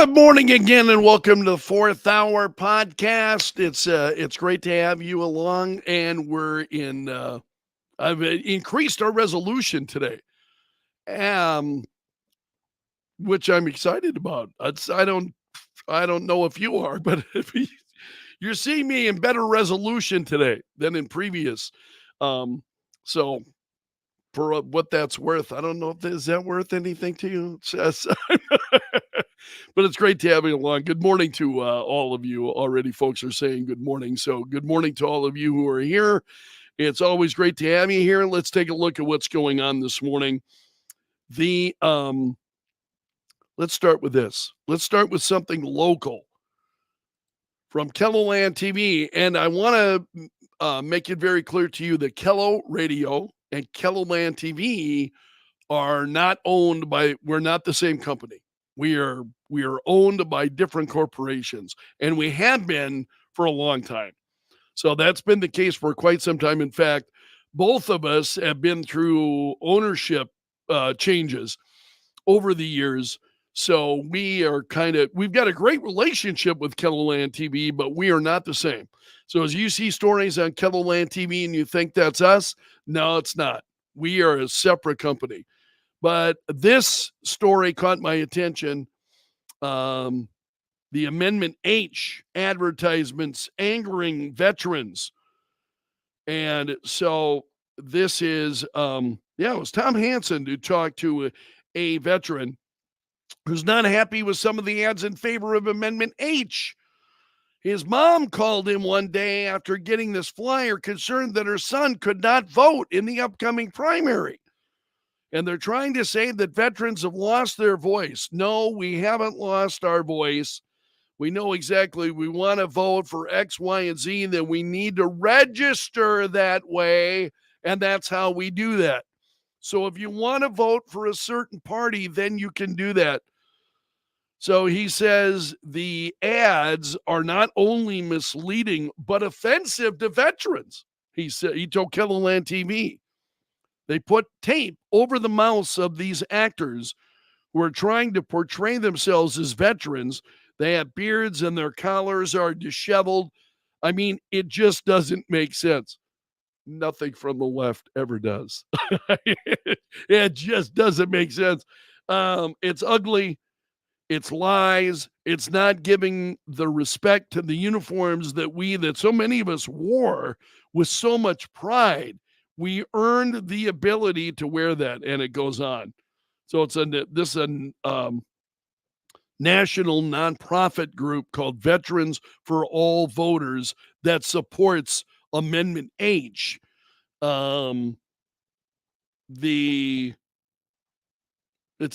Good morning again, and welcome to the Fourth Hour Podcast. It's great to have you along, and I've increased our resolution today, um, which I'm excited about. I don't know if you are, but if you're seeing me in better resolution today than in previous. Um, so for what that's worth, I don't know if is that worth anything to you. But it's great to have you along. Good morning to all of you. Already, folks are saying good morning. So, good morning to all of you who are here. It's always great to have you here. Let's take a look at what's going on this morning. The Let's start with this. Let's start with something local from Kelloland TV, and I want to make it very clear to you that Kello Radio and Kelloland TV are not owned by. We're not the same company. We are owned by different corporations, and we have been for a long time. So that's been the case for quite some time. In fact, both of us have been through ownership changes over the years. So we've got a great relationship with Kelloland TV, but we are not the same. So as you see stories on Kelloland TV and you think that's us, no, it's not. We are a separate company. But this story caught my attention. Um, the Amendment H advertisements angering veterans. And so this is, it was Tom Hansen who talked to a veteran who's not happy with some of the ads in favor of Amendment H. His mom called him one day after getting this flyer, concerned that her son could not vote in the upcoming primary. And they're trying to say that veterans have lost their voice. No, we haven't lost our voice. We know exactly we want to vote for X, Y, and Z, then we need to register that way. And that's how we do that. So if you want to vote for a certain party, then you can do that. So he says the ads are not only misleading, but offensive to veterans. He told Kelloland TV. They put tape over the mouths of these actors who are trying to portray themselves as veterans. They have beards and their collars are disheveled. I mean, it just doesn't make sense. Nothing from the left ever does. It just doesn't make sense. It's ugly. It's lies. It's not giving the respect to the uniforms that so many of us wore with so much pride. We earned the ability to wear that, and it goes on. So it's a national nonprofit group called Veterans for All Voters that supports Amendment H. It's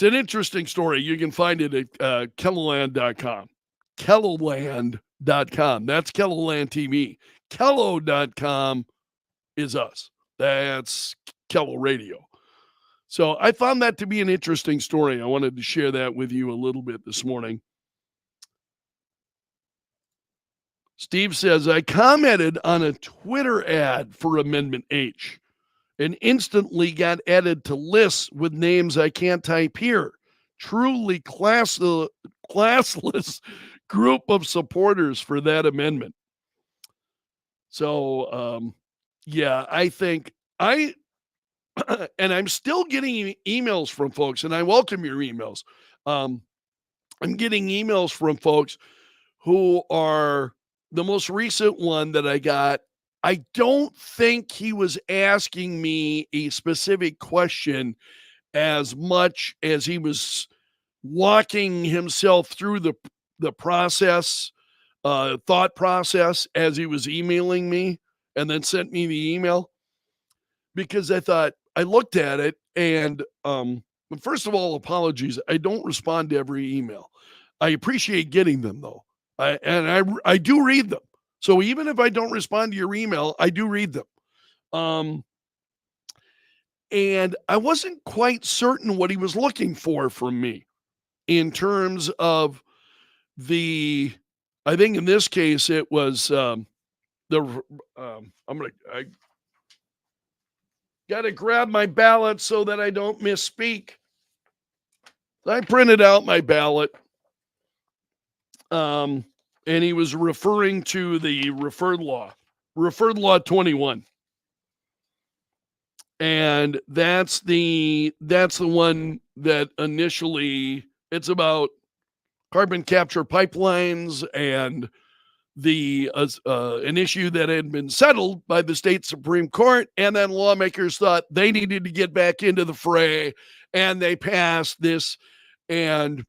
an interesting story. You can find it at Kelloland.com. Kelloland.com. That's Kelloland TV. Kello.com is us. That's Kello Radio. So I found that to be an interesting story. I wanted to share that with you a little bit this morning. Steve says, I commented on a Twitter ad for Amendment H and instantly got added to lists with names I can't type here. Truly classless group of supporters for that amendment. So, I think and I'm still getting emails from folks, and I welcome your emails. I'm getting emails from folks who are the most recent one that I got. I don't think he was asking me a specific question as much as he was walking himself through the process, thought process as he was emailing me and then sent me the email. Because I looked at it and first of all, apologies. I don't respond to every email. I appreciate getting them though. I do read them. So even if I don't respond to your email, I do read them. And I wasn't quite certain what he was looking for from me in terms of I think in this case it was I got to grab my ballot so that I don't misspeak. I printed out my ballot. Um, and he was referring to the referred law 21. And that's the one that initially, it's about carbon capture pipelines and an issue that had been settled by the state Supreme Court, and then lawmakers thought they needed to get back into the fray, and they passed this. And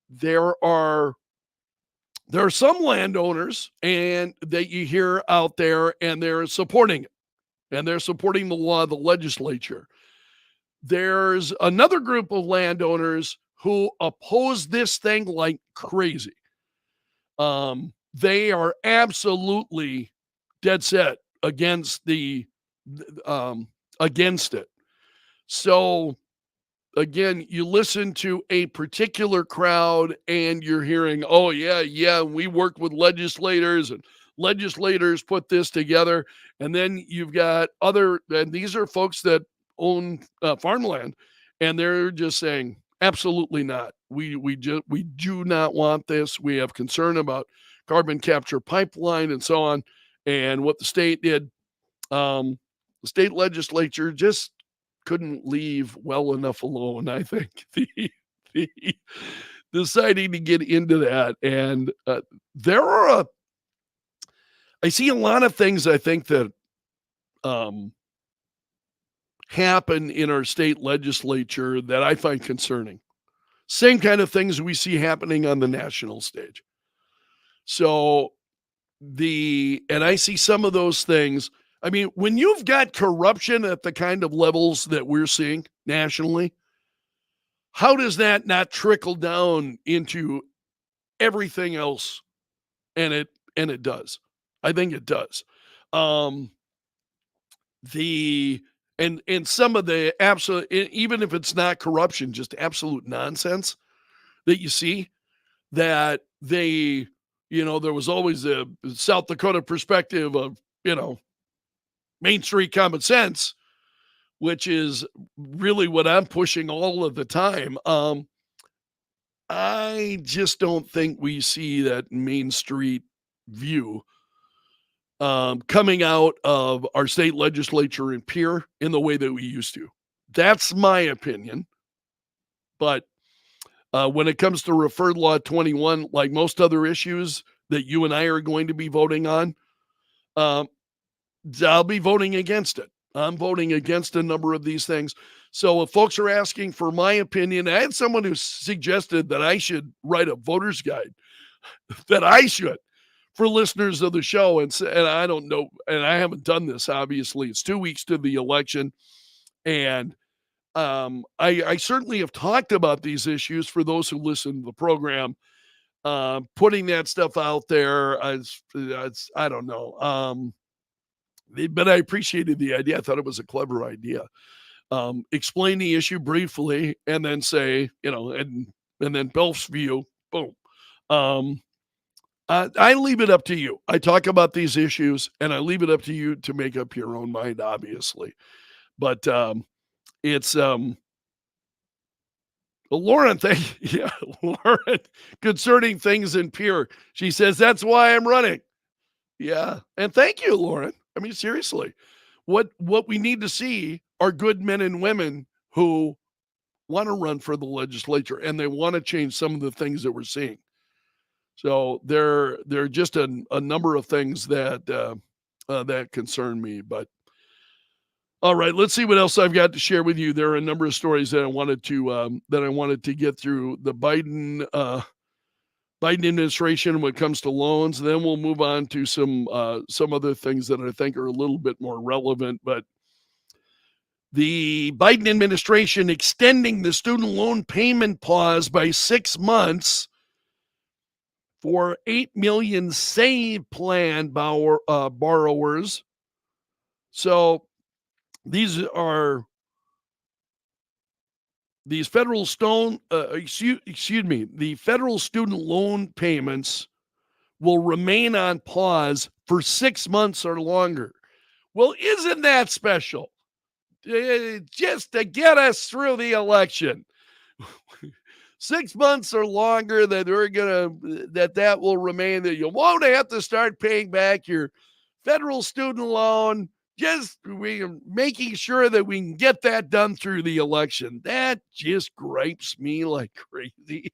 there are some landowners and that you hear out there, and they're supporting it, and they're supporting the law of the legislature. There's another group of landowners who oppose this thing like crazy. They are absolutely dead set against against it. So again, you listen to a particular crowd and you're hearing, oh yeah, we worked with legislators and legislators put this together. And then you've got and these are folks that own farmland, and they're just saying, absolutely not. We do not want this. We have concern about carbon capture pipeline and so on. And what the state did, the state legislature just couldn't leave well enough alone, I think, the deciding to get into that. And I see a lot of things, I think, that happen in our state legislature that I find concerning. Same kind of things we see happening on the national stage. So and I see some of those things. I mean, when you've got corruption at the kind of levels that we're seeing nationally, how does that not trickle down into everything else? And it does. I think it does. And some of the absolute, even if it's not corruption, just absolute nonsense that you see, that there was always a South Dakota perspective of, Main Street common sense, which is really what I'm pushing all of the time. I just don't think we see that Main Street view coming out of our state legislature and Pierre in the way that we used to. That's my opinion. But when it comes to referred law 21, like most other issues that you and I are going to be voting on, I'll be voting against it. I'm voting against a number of these things. So if folks are asking for my opinion, I had someone who suggested that I should write a voter's guide, that I should, for listeners of the show. And I don't know, and I haven't done this, obviously. It's 2 weeks to the election. And I certainly have talked about these issues for those who listen to the program. Putting that stuff out there, I don't know. But I appreciated the idea. I thought it was a clever idea. Explain the issue briefly and then say, and then Belf's view, boom. I leave it up to you. I talk about these issues and I leave it up to you to make up your own mind, obviously. But it's Lauren, Lauren, concerning things in Pierre. She says, that's why I'm running. Yeah. And thank you, Lauren. I mean, seriously, what we need to see are good men and women who want to run for the legislature and they want to change some of the things that we're seeing. So there are just a number of things that concern me. But all right, let's see what else I've got to share with you. There are a number of stories that I wanted to get through. The Biden administration when it comes to loans. Then we'll move on to some other things that I think are a little bit more relevant. But the Biden administration extending the student loan payment pause by 6 months for 8 million SAVE plan borrowers. So these federal the federal student loan payments will remain on pause for 6 months or longer. Well, isn't that special? Just to get us through the election. 6 months or longer that we're going to, that will remain, that you won't have to start paying back your federal student loan. Just we are making sure that we can get that done through the election. That just gripes me like crazy.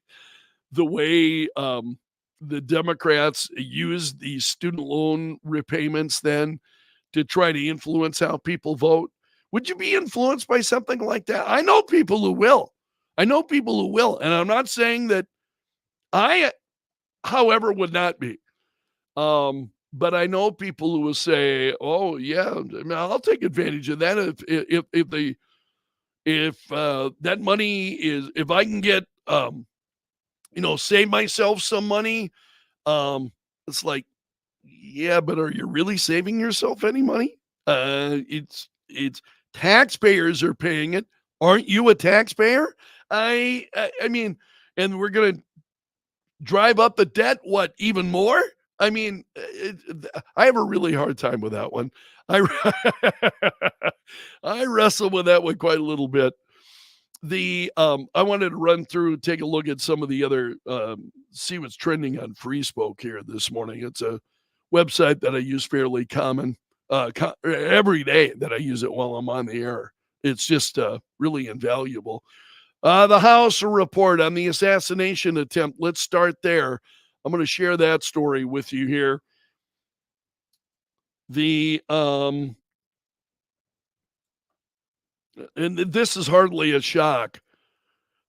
The way the Democrats use these student loan repayments then to try to influence how people vote. Would you be influenced by something like that? I know people who will. I know people who will. And I'm not saying that I, however, would not be. But I know people who will say, "Oh yeah, I mean, I'll take advantage of that if that money is, if I can get save myself some money." It's like, yeah, but are you really saving yourself any money? It's taxpayers are paying it. Aren't you a taxpayer? I mean, and we're gonna drive up the debt. What, even more? I mean, I have a really hard time with that one. I I wrestle with that one quite a little bit. I wanted to run through, take a look at some of the other, see what's trending on Free Spoke here this morning. It's a website that I use fairly every day, that I use it while I'm on the air. It's just really invaluable. The House report on the assassination attempt. Let's start there. I'm going to share that story with you here. And this is hardly a shock.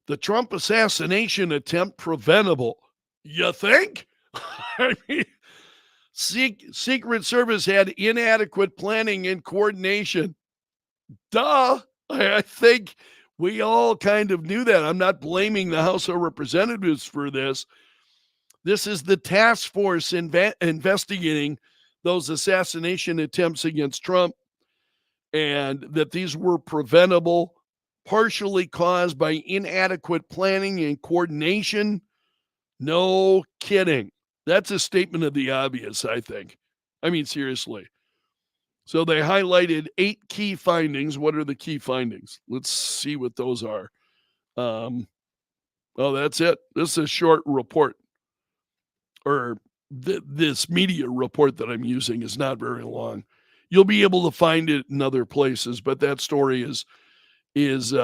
The Trump assassination attempt preventable. You think? I mean, Secret Service had inadequate planning and coordination. Duh. I think we all kind of knew that. I'm not blaming the House of Representatives for this. This is the task force investigating those assassination attempts against Trump, and that these were preventable, partially caused by inadequate planning and coordination. No kidding. That's a statement of the obvious, I think. I mean, seriously. So they highlighted 8 key findings. What are the key findings? Let's see what those are. That's it. This is a short report, or this media report that I'm using is not very long. You'll be able to find it in other places, but that story is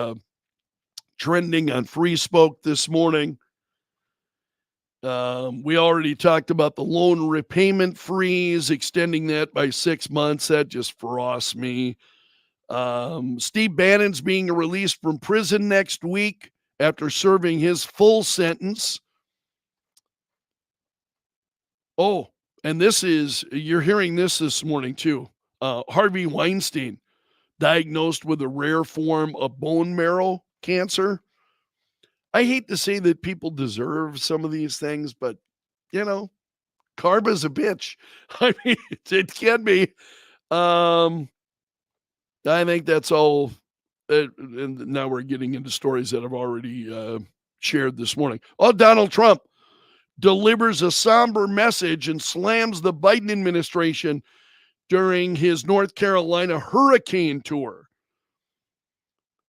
trending on Free Spoke this morning. We already talked about the loan repayment freeze, extending that by 6 months. That just frosts me. Steve Bannon's being released from prison next week after serving his full sentence. Oh, and you're hearing this morning too. Harvey Weinstein, diagnosed with a rare form of bone marrow cancer. I hate to say that people deserve some of these things, but, karma's a bitch. I mean, it can be. I think that's all. And now we're getting into stories that I've already shared this morning. Oh, Donald Trump delivers a somber message and slams the Biden administration during his North Carolina hurricane tour.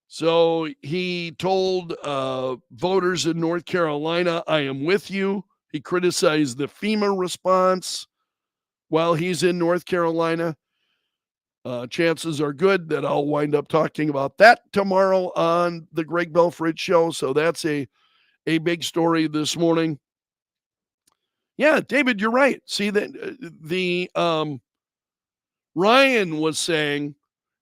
So he told voters in North Carolina, "I am with you." He criticized the FEMA response while he's in North Carolina. Chances are good that I'll wind up talking about that tomorrow on the Greg Belfrage Show. So that's a big story this morning. Yeah, David, you're right. See, that Ryan was saying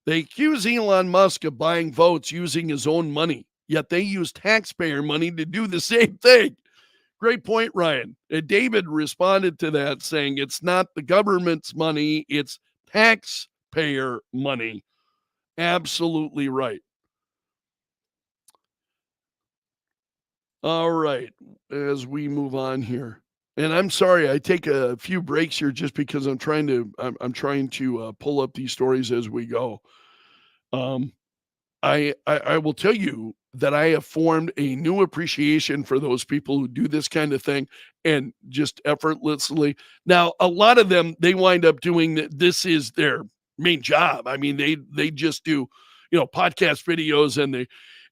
they accuse Elon Musk of buying votes using his own money, yet they use taxpayer money to do the same thing. Great point, Ryan. And David responded to that saying it's not the government's money, it's taxpayer money. Absolutely right. All right, as we move on here. And I'm sorry, I take a few breaks here just because I'm trying to pull up these stories as we go. I will tell you that I have formed a new appreciation for those people who do this kind of thing and just effortlessly. Now, a lot of them, they wind up doing this is their main job. I mean, they just do, podcast videos,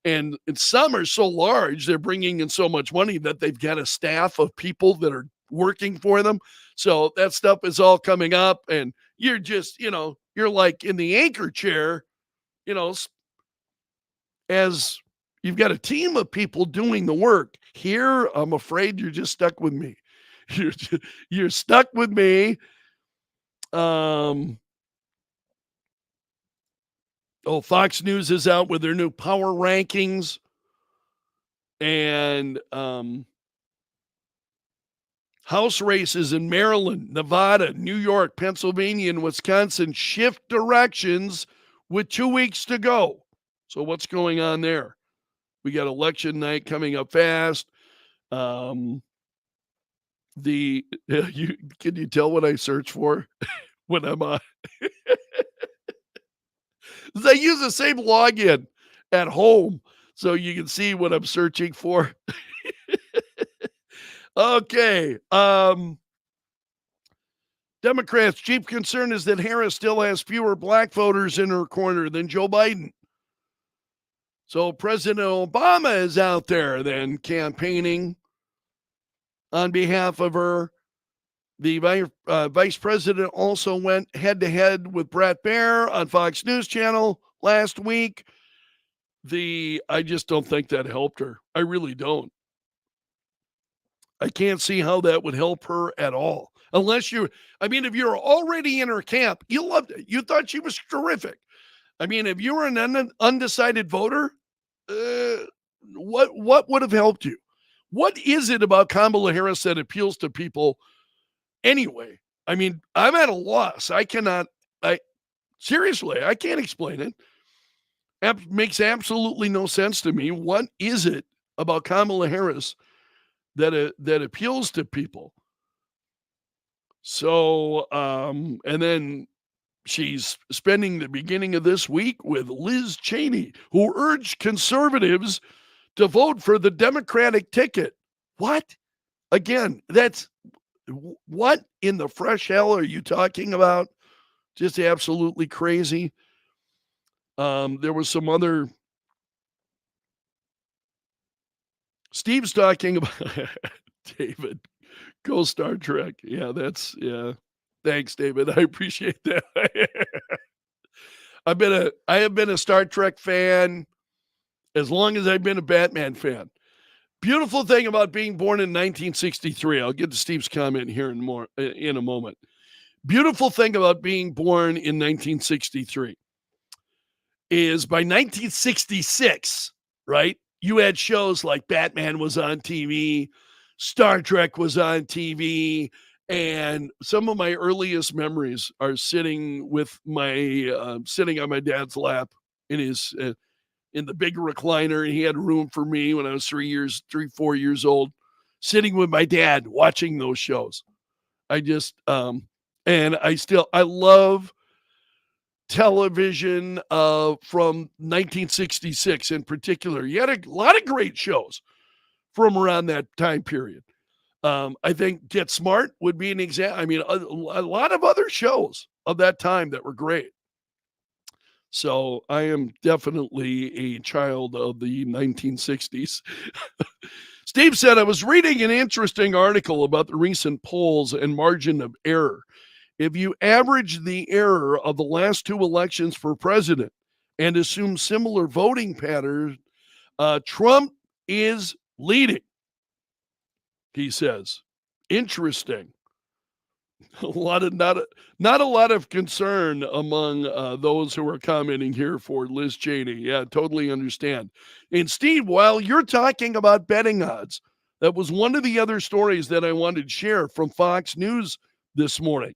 And some are so large, they're bringing in so much money that they've got a staff of people that are working for them. So that stuff is all coming up, and you're just, you're like in the anchor chair, you know, as you've got a team of people doing the work. Here, I'm afraid you're just stuck with me. You're stuck with me. Fox News is out with their new power rankings, and House races in Maryland, Nevada, New York, Pennsylvania, and Wisconsin shift directions with 2 weeks to go. So what's going on there? We got election night coming up fast. Can you tell what I search for when I'm on? I use the same login at home so you can see what I'm searching for. Okay. Democrats' chief concern is that Harris still has fewer black voters in her corner than Joe Biden. So President Obama is out there then campaigning on behalf of her. The vice president also went head-to-head with Bret Baier on Fox News Channel last week. I just don't think that helped her. I really don't. I can't see how that would help her at all. If you're already in her camp, you loved it. You thought she was terrific. If you were an undecided voter, what would have helped you? What is it about Kamala Harris that appeals to people anyway? I'm at a loss. Seriously, I can't explain it. Makes absolutely no sense to me. What is it about Kamala Harris that appeals to people? So, and then she's spending the beginning of this week with Liz Cheney, who urged conservatives to vote for the Democratic ticket. What? Again, what in the fresh hell are you talking about? Just absolutely crazy. There was some other. Steve's talking about David. Go Star Trek. Yeah. Thanks, David. I appreciate that. I have been a Star Trek fan as long as I've been a Batman fan. Beautiful thing about being born in 1963. I'll get to Steve's comment here in a moment. Beautiful thing about being born in 1963 is by 1966, right? You had shows like Batman was on TV, Star Trek was on TV, and some of my earliest memories are sitting on my dad's lap in his in the big recliner, and he had room for me when I was 4 years old, sitting with my dad watching those shows. I love television from 1966 in particular. You had a lot of great shows from around that time period. I think Get Smart would be an example. A lot of other shows of that time that were great. So I am definitely a child of the 1960s. Steve said, I was reading an interesting article about the recent polls and margin of error. If you average the error of the last two elections for president and assume similar voting patterns, Trump is leading, he says. Interesting. Not a lot of concern among those who are commenting here for Liz Cheney. Yeah, totally understand. And Steve, while you're talking about betting odds, that was one of the other stories that I wanted to share from Fox News this morning.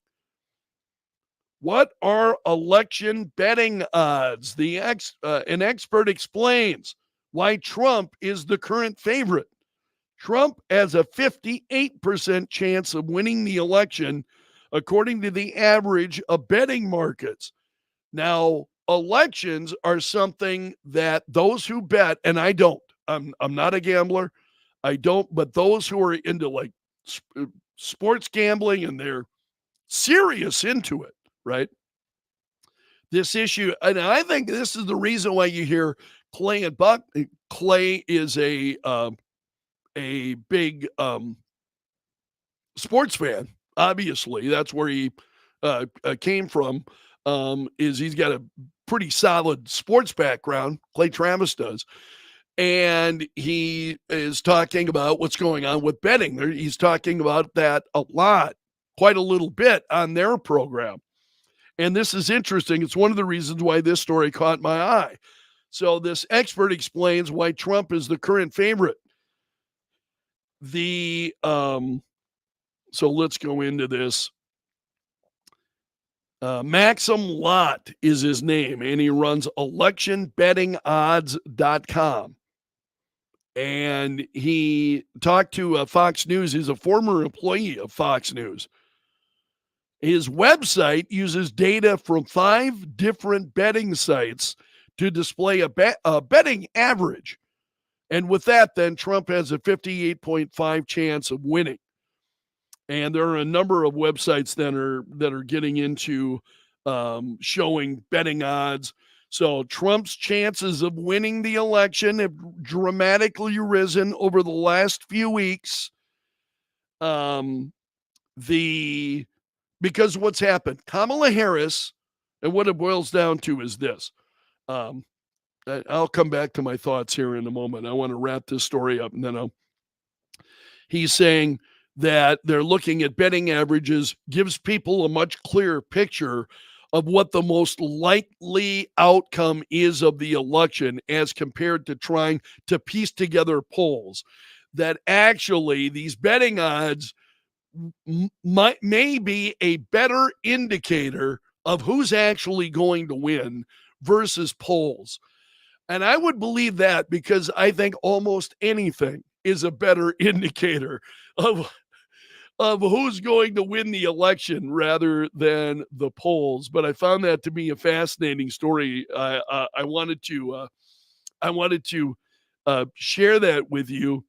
What are election betting odds? An expert explains why Trump is the current favorite. Trump has a 58% chance of winning the election, according to the average of betting markets. Now, elections are something that those who bet, and I don't, I'm not a gambler, I don't, but those who are into like sports gambling and they're serious into it, right? This issue, and I think this is the reason why you hear Clay and Buck. Clay is a big sports fan. Obviously, that's where he came from. Is he's got a pretty solid sports background. Clay Travis does, and he is talking about what's going on with betting. He's talking about that a lot, quite a little bit on their program. And this is interesting. It's one of the reasons why this story caught my eye. So this expert explains why Trump is the current favorite. So let's go into this. Maxim Lott is his name, and he runs electionbettingodds.com. And he talked to Fox News. He's a former employee of Fox News. His website uses data from 5 different betting sites to display a betting average. And with that, then Trump has a 58.5 chance of winning. And there are a number of websites that are getting into showing betting odds. So Trump's chances of winning the election have dramatically risen over the last few weeks. Because what's happened, Kamala Harris, and what it boils down to is this. I'll come back to my thoughts here in a moment. I want to wrap this story up, and then he's saying that they're looking at betting averages, gives people a much clearer picture of what the most likely outcome is of the election as compared to trying to piece together polls. That actually these betting odds may be a better indicator of who's actually going to win versus polls. And I would believe that because I think almost anything is a better indicator of who's going to win the election rather than the polls. But I found that to be a fascinating story. I wanted to share that with you.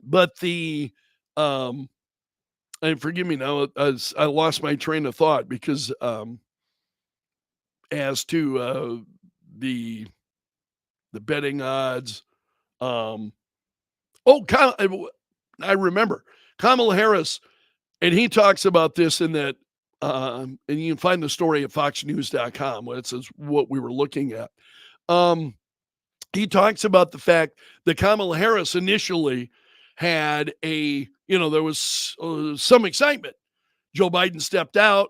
But and forgive me now, as I lost my train of thought because as to the betting odds. I remember Kamala Harris, and he talks about this in that, and you can find the story at foxnews.com, where it says what we were looking at. He talks about the fact that Kamala Harris initially had there was some excitement. Joe Biden stepped out,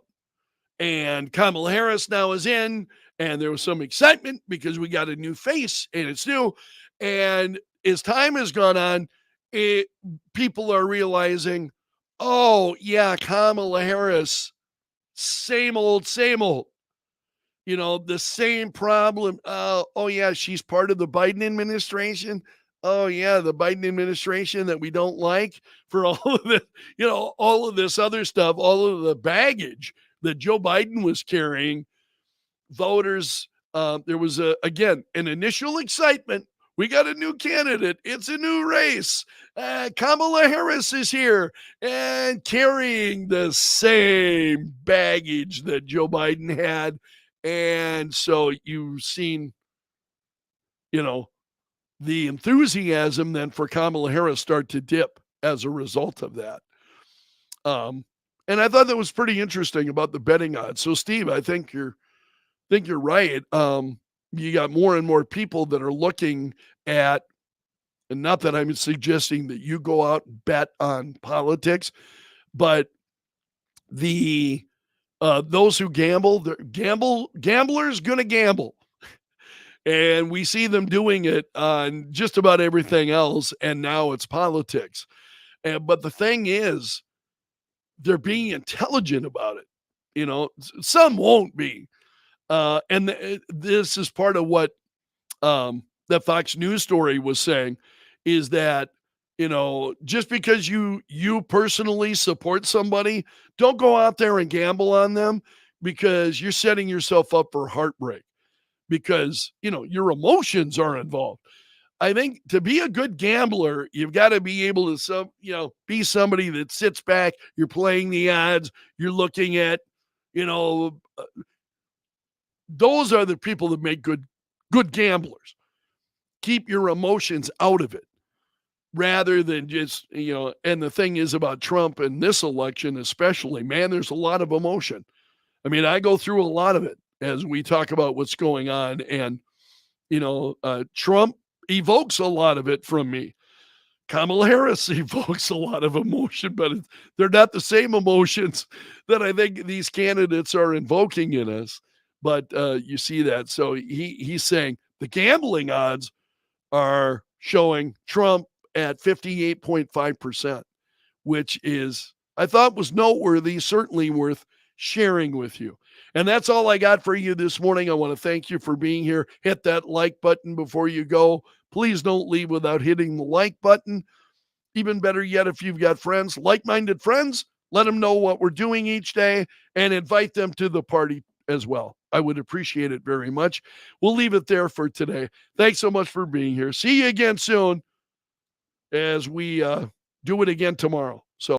and Kamala Harris now is in, and there was some excitement because we got a new face and it's new. And as time has gone on, people are realizing, oh, yeah, Kamala Harris, same old, the same problem. Oh, yeah, she's part of the Biden administration. Oh, yeah, the Biden administration that we don't like for all of this, all of this other stuff, all of the baggage that Joe Biden was carrying. Voters, there was again an initial excitement. We got a new candidate. It's a new race. Kamala Harris is here and carrying the same baggage that Joe Biden had. And so you've seen, the enthusiasm then for Kamala Harris start to dip as a result of that. And I thought that was pretty interesting about the betting odds. So, Steve, I think you're right. You got more and more people that are looking at, and not that I'm suggesting that you go out and bet on politics, but those who gamblers gonna gamble. And we see them doing it on just about everything else, and now it's politics. But the thing is, they're being intelligent about it. Some won't be. This is part of what that Fox News story was saying, is that, just because you personally support somebody, don't go out there and gamble on them, because you're setting yourself up for heartbreak, because, your emotions are involved. I think to be a good gambler, you've got to be able to be somebody that sits back, you're playing the odds, you're looking at, those are the people that make good gamblers. keep your emotions out of it rather than just, and the thing is about Trump and this election, especially, man, there's a lot of emotion. I mean, I go through a lot of it as we talk about what's going on. And, Trump evokes a lot of it from me. Kamala Harris evokes a lot of emotion, but they're not the same emotions that I think these candidates are invoking in us. But you see that. So he's saying the gambling odds are showing Trump at 58.5%, which is, I thought, was noteworthy, certainly worth sharing with you. And that's all I got for you this morning. I want to thank you for being here. Hit that like button before you go. Please don't leave without hitting the like button. Even better yet, if you've got friends, like-minded friends, let them know what we're doing each day and invite them to the party as well. I would appreciate it very much. We'll leave it there for today. Thanks so much for being here. See you again soon as we do it again tomorrow.